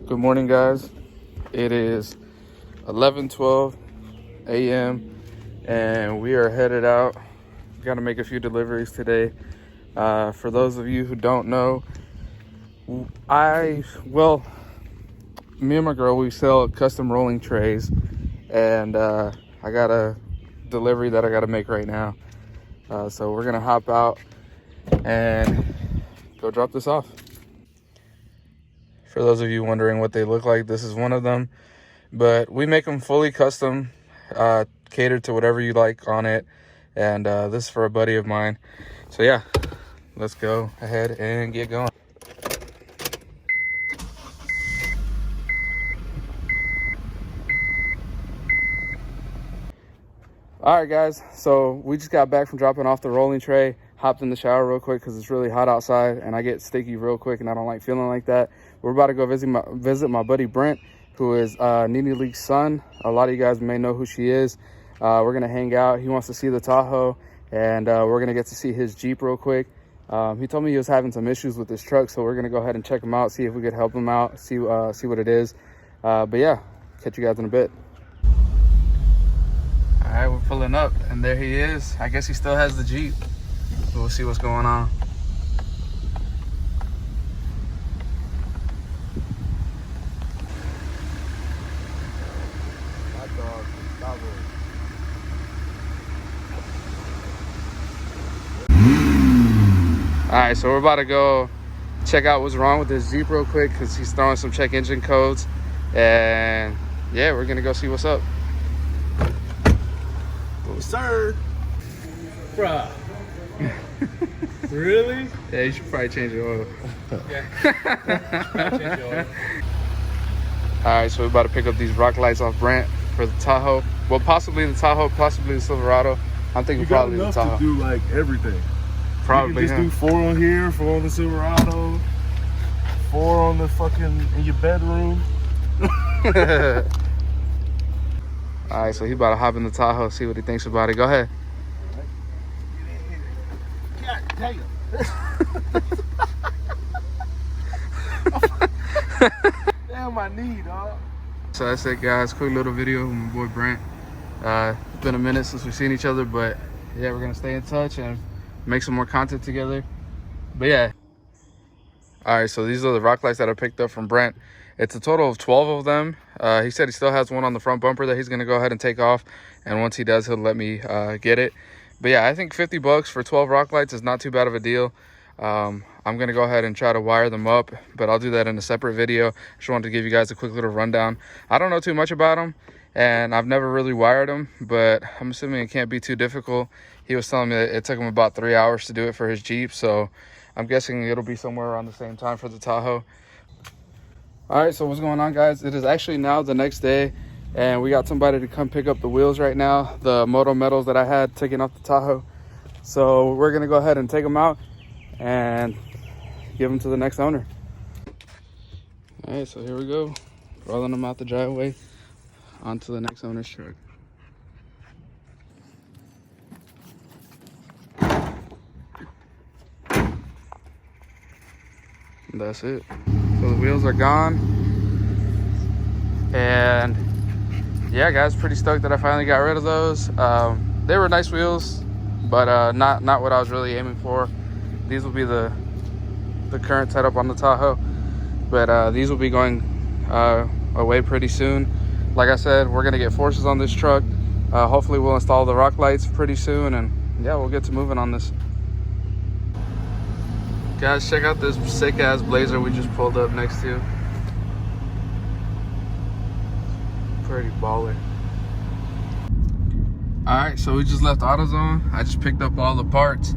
Good morning, guys. It is 11:12 a.m. and we are headed out. Got to make a few deliveries today. For those of you who don't know, me and my girl, we sell custom rolling trays, and I got a delivery that I got to make right now. So we're gonna hop out and go drop this off. For those of you wondering what they look like, this is one of them, but we make them fully custom, catered to whatever you like on it. And this is for a buddy of mine. So yeah, let's go ahead and get going. All right, guys, so we just got back from dropping off the rolling tray. Hopped in the shower real quick because it's really hot outside and I get sticky real quick and I don't like feeling like that. We're about to go visit my buddy Brent, who is Nene Leak's son. A lot of you guys may know who she is. We're gonna hang out. He wants to see the Tahoe, and we're gonna get to see his Jeep real quick. He told me he was having some issues with his truck, so we're gonna go ahead and check him out, see if we could help him out, see what it is. But yeah, catch you guys in a bit. All right, we're pulling up, and there he is. I guess he still has the Jeep. We'll see what's going on. All right, so we're about to go check out what's wrong with this Jeep real quick because he's throwing some check engine codes. And yeah, we're gonna go see what's up. Yes, sir. Bruh. Really? Yeah, you should probably change the oil. Yeah. Change the oil. All right, so we're about to pick up these rock lights off Brent for the Tahoe. Well, possibly the Tahoe, possibly the Silverado. I'm thinking probably the Tahoe. To do like everything. Probably. You can just do 4 on here, 4 on the Silverado, 4 on the fucking in your bedroom. All right, so he's about to hop in the Tahoe, see what he thinks about it. Go ahead. God damn. Damn my knee, dog. So that's it, guys. Quick little video with my boy Brent. It's been a minute since we've seen each other, but yeah, we're gonna stay in touch and make some more content together. But yeah. All right, so these are the rock lights that I picked up from Brent. It's a total of 12 of them. He said he still has one on the front bumper that he's gonna go ahead and take off, and once he does, he'll let me get it. But yeah, I think 50 bucks for 12 rock lights is not too bad of a deal. I'm gonna go ahead and try to wire them up, but I'll do that in a separate video. Just wanted to give you guys a quick little rundown. I don't know too much about them, and I've never really wired them, but I'm assuming it can't be too difficult. He was telling me that it took him about 3 hours to do it for his Jeep, so I'm guessing it'll be somewhere around the same time for the Tahoe. All right, so what's going on, guys? It is actually now the next day, and we got somebody to come pick up the wheels right now, the Moto Metals that I had taken off the Tahoe. So we're gonna go ahead and take them out and give them to the next owner. All right, so here we go, rolling them out the driveway onto the next owner's truck. And that's it. So the wheels are gone, and yeah, guys, pretty stoked that I finally got rid of those. They were nice wheels, but not what I was really aiming for. These will be the current setup on the Tahoe, but these will be going away pretty soon. Like I said, we're gonna get forces on this truck. Hopefully we'll install the rock lights pretty soon, and yeah, we'll get to moving on this. Guys, check out this sick ass Blazer we just pulled up next to. Pretty baller. All right, so we just left AutoZone. I just picked up all the parts.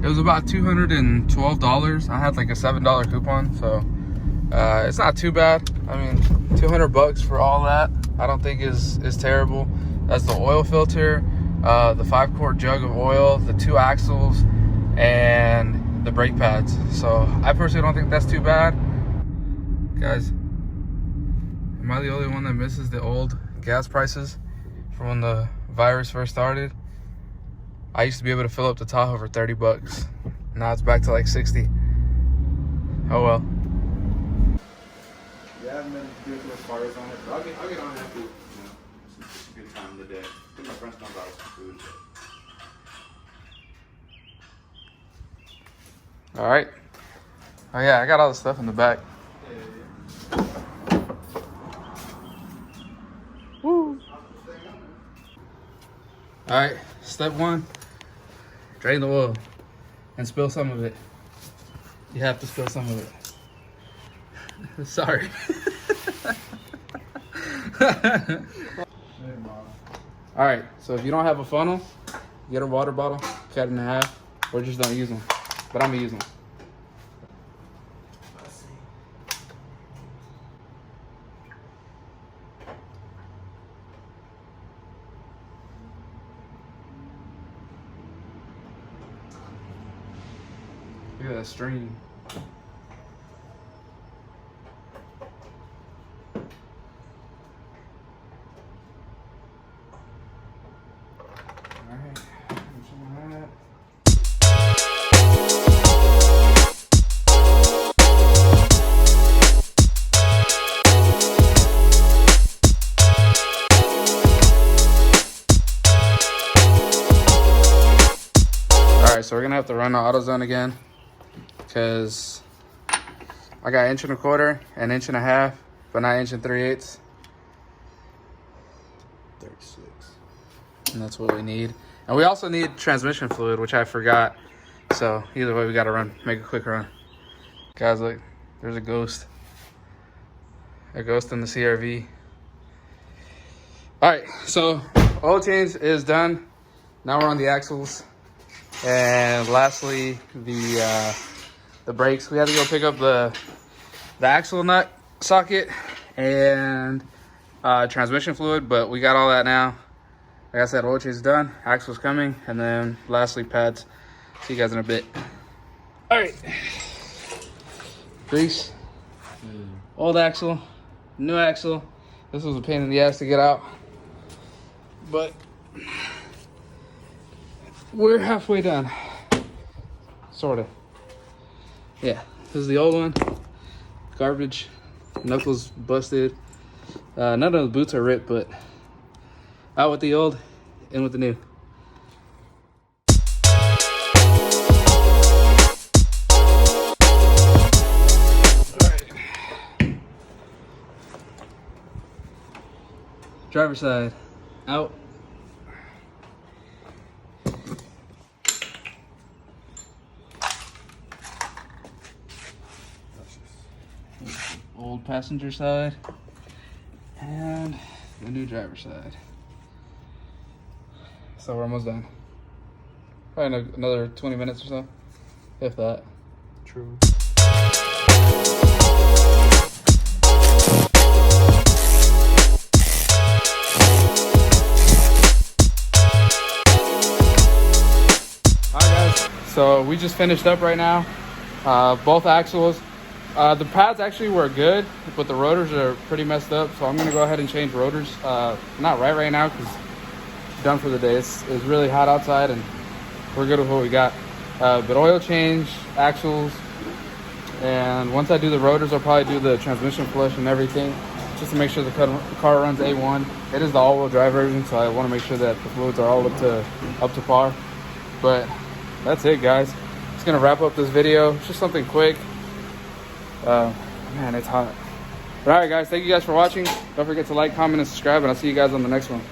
It was about $212. I had like a $7 coupon, so it's not too bad. I mean, 200 bucks for all that, I don't think is terrible. That's the oil filter, the 5-quart jug of oil, the 2 axles, and the brake pads. So I personally don't think that's too bad. Guys, am I the only one that misses the old gas prices from when the virus first started? I used to be able to fill up the Tahoe for 30 bucks. Now it's back to like 60. Oh well. Yeah, I haven't been doing too much fires on it. But I'll get on it after, you know, it's a good time of the day. I think my friend's gonna buy some food. All right. Oh yeah, I got all the stuff in the back. Woo. All right, step one, drain the oil and spill some of it. You have to spill some of it. Sorry. All right, so if you don't have a funnel, get a water bottle, cut it in half, or just don't use them. But I'm gonna use them. Look at that stream. Alright, so we're gonna have to run the AutoZone again because I got 1 1/4 and 1 1/2, but not 1 3/8. 36. And that's what we need. And we also need transmission fluid, which I forgot. So either way, we gotta run, make a quick run. Guys, look, there's a ghost. A ghost in the CRV. Alright, so oil change is done. Now we're on the axles. And lastly, the brakes. We had to go pick up the axle nut socket and transmission fluid, but we got all that now. Like I said, oil change is done, axle's coming, and then lastly pads. See you guys in a bit. All right, grease, old axle, new axle. This was a pain in the ass to get out, but we're halfway done, sorta. Yeah, this is the old one. Garbage, knuckles busted. None of the boots are ripped, but out with the old, in with the new. All right. Driver's side, out. Old passenger side and the new driver's side. So we're almost done. Probably another 20 minutes or so, if that. True. Alright guys, so we just finished up right now. Both axles. The pads actually were good, but the rotors are pretty messed up. So I'm gonna go ahead and change rotors. Not right now because it's done for the day. It's really hot outside and we're good with what we got. But oil change, axles, and once I do the rotors, I'll probably do the transmission flush and everything, just to make sure the car runs A1. It is the all-wheel drive version, so I want to make sure that the fluids are all up to par. But that's it, guys. Just gonna wrap up this video. It's just something quick. Man, it's hot. But all right, guys, thank you guys for watching. Don't forget to like, comment, and subscribe, and I'll see you guys on the next one.